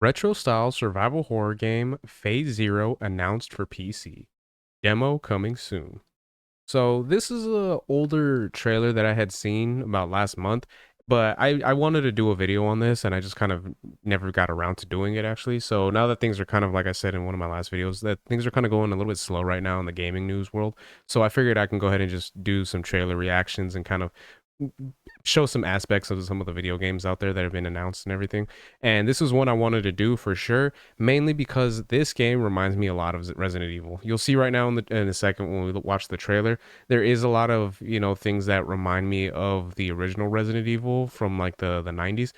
Retro style survival horror game Phase Zero announced for PC. Demo coming soon. So this is a older trailer that I had seen about last month, but I wanted to do a video on this and I just kind of never got around to doing it actually. So now that things are kind of like I said in one of my last videos, that things are kind of going a little bit slow right now in the gaming news world. So I figured I can go ahead and just do some trailer reactions and kind of show some aspects of some of the video games out there that have been announced and everything. And this is one I wanted to do for sure, mainly because this game reminds me a lot of Resident Evil. You'll see right now in a second when we watch the trailer, there is a lot of things that remind me of the original Resident Evil from like the 90s.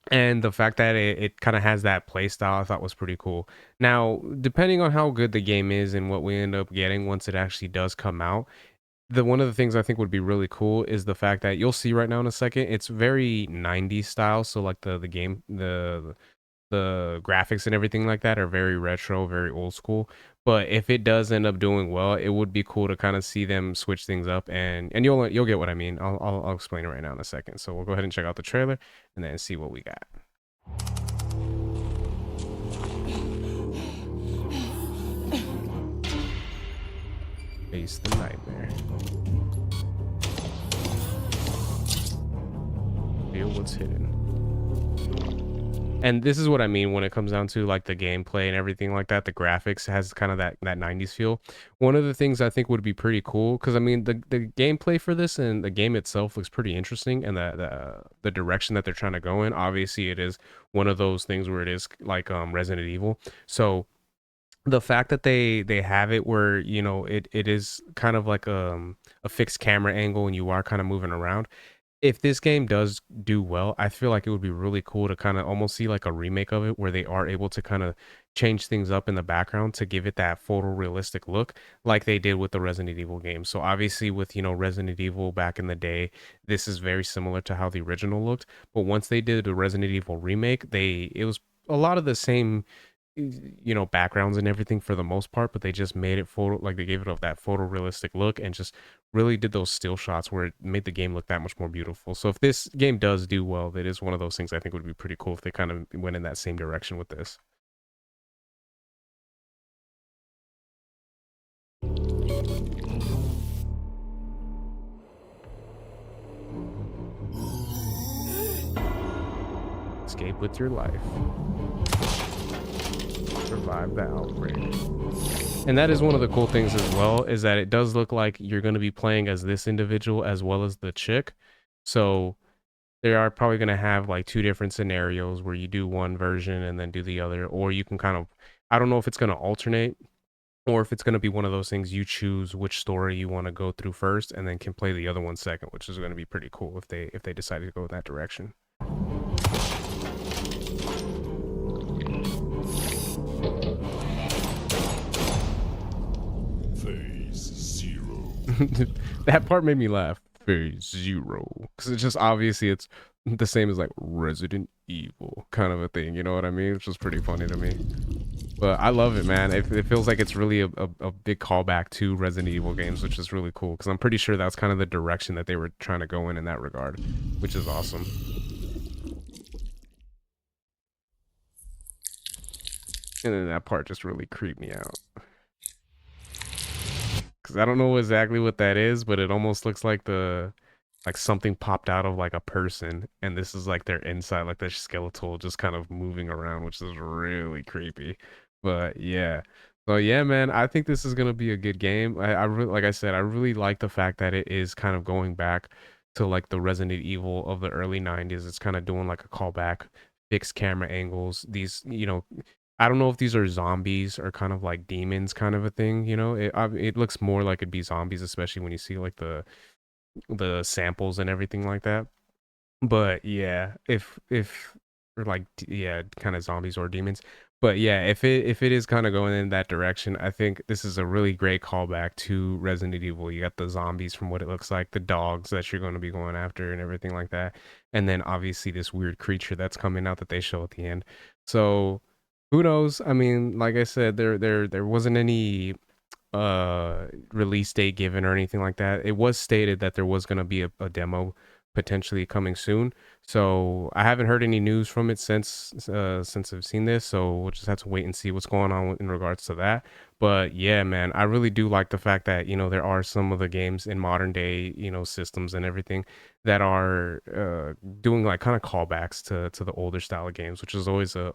And the fact that it kind of has that play style I thought was pretty cool. Now, depending on how good the game is and what we end up getting once it actually does come out, the one of the things I think would be really cool is the fact that you'll see right now in a second, it's very 90s style. So like the game, the graphics and everything like that are very retro, very old school. But if it does end up doing well, it would be cool to kind of see them switch things up, and you'll get what I mean. I'll explain it right now in a second. So we'll go ahead and check out the trailer and then see what we got. Face the nightmare. Feel what's hidden. And this is what I mean when it comes down to like the gameplay and everything like that. The graphics has kind of that 90s feel. One of the things I think would be pretty cool, because I mean the gameplay for this and the game itself looks pretty interesting, and the direction that they're trying to go in. Obviously, it is one of those things where it is like Resident Evil. So the fact that they have it where it is kind of like a fixed camera angle and you are kind of moving around, if this game does do well, I feel like it would be really cool to kind of almost see like a remake of it where they are able to kind of change things up in the background to give it that photorealistic look like they did with the Resident Evil game. So obviously with, Resident Evil back in the day, this is very similar to how the original looked, but once they did the Resident Evil remake, it was a lot of the same backgrounds and everything for the most part, but they just made it photo, like they gave it that photorealistic look and just really did those still shots where it made the game look that much more beautiful. So if this game does do well, that is one of those things I think would be pretty cool if they kind of went in that same direction with this. Escape with your life. Survive the outbreak. And that is one of the cool things as well, is that it does look like you're going to be playing as this individual as well as the chick. So they are probably going to have like two different scenarios where you do one version and then do the other, or you can kind of, I don't know if it's going to alternate or if it's going to be one of those things you choose which story you want to go through first and then can play the other one second, which is going to be pretty cool if they decided to go in that direction. That part made me laugh. Phase Zero, because it's just obviously it's the same as like Resident Evil kind of a thing. You know what I mean? Which was pretty funny to me. But I love it, man. It feels like it's really a big callback to Resident Evil games, which is really cool because I'm pretty sure that's kind of the direction that they were trying to go in that regard, which is awesome. And then that part just really creeped me out. Because I don't know exactly what that is, but it almost looks like like something popped out of like a person, and this is like their inside, like their skeletal just kind of moving around, which is really creepy. But yeah. So yeah, man, I think this is gonna be a good game. I really, like I said, I really like the fact that it is kind of going back to like the Resident Evil of the early 90s. It's kind of doing like a callback, fixed camera angles. These, I don't know if these are zombies or kind of like demons kind of a thing, it looks more like it'd be zombies, especially when you see like the samples and everything like that. But yeah, if or like yeah, kind of zombies or demons. But yeah, if it is kind of going in that direction, I think this is a really great callback to Resident Evil. You got the zombies from what it looks like, the dogs that you're going to be going after and everything like that. And then obviously this weird creature that's coming out that they show at the end. So who knows? I mean, like I said, there wasn't any release date given or anything like that. It was stated that there was going to be a demo potentially coming soon. So I haven't heard any news from it since I've seen this. So we'll just have to wait and see what's going on in regards to that. But yeah, man, I really do like the fact that there are some of the games in modern day systems and everything that are doing like kind of callbacks to the older style of games, which is always a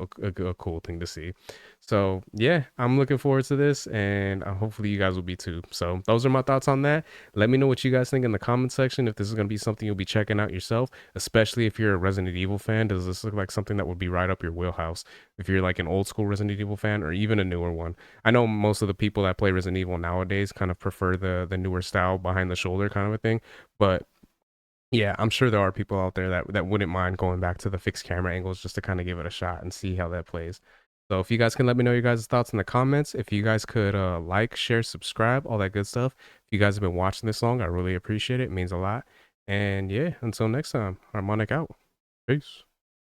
cool thing to see. So yeah, I'm looking forward to this, and hopefully you guys will be too. So those are my thoughts on that. Let me know what you guys think in the comment section, if this is going to be something you'll be checking out yourself, especially if you're a Resident Evil fan. Does this look like something that would be right up your wheelhouse? If you're like an old school Resident Evil fan or even a newer one. I know most of the people that play Resident Evil nowadays kind of prefer the newer style behind the shoulder kind of a thing, but yeah, I'm sure there are people out there that wouldn't mind going back to the fixed camera angles just to kind of give it a shot and see how that plays. So if you guys can let me know your guys' thoughts in the comments, if you guys could like, share, subscribe, all that good stuff. If you guys have been watching this long, I really appreciate it. It means a lot. And yeah, until next time, Harmonic out. Peace.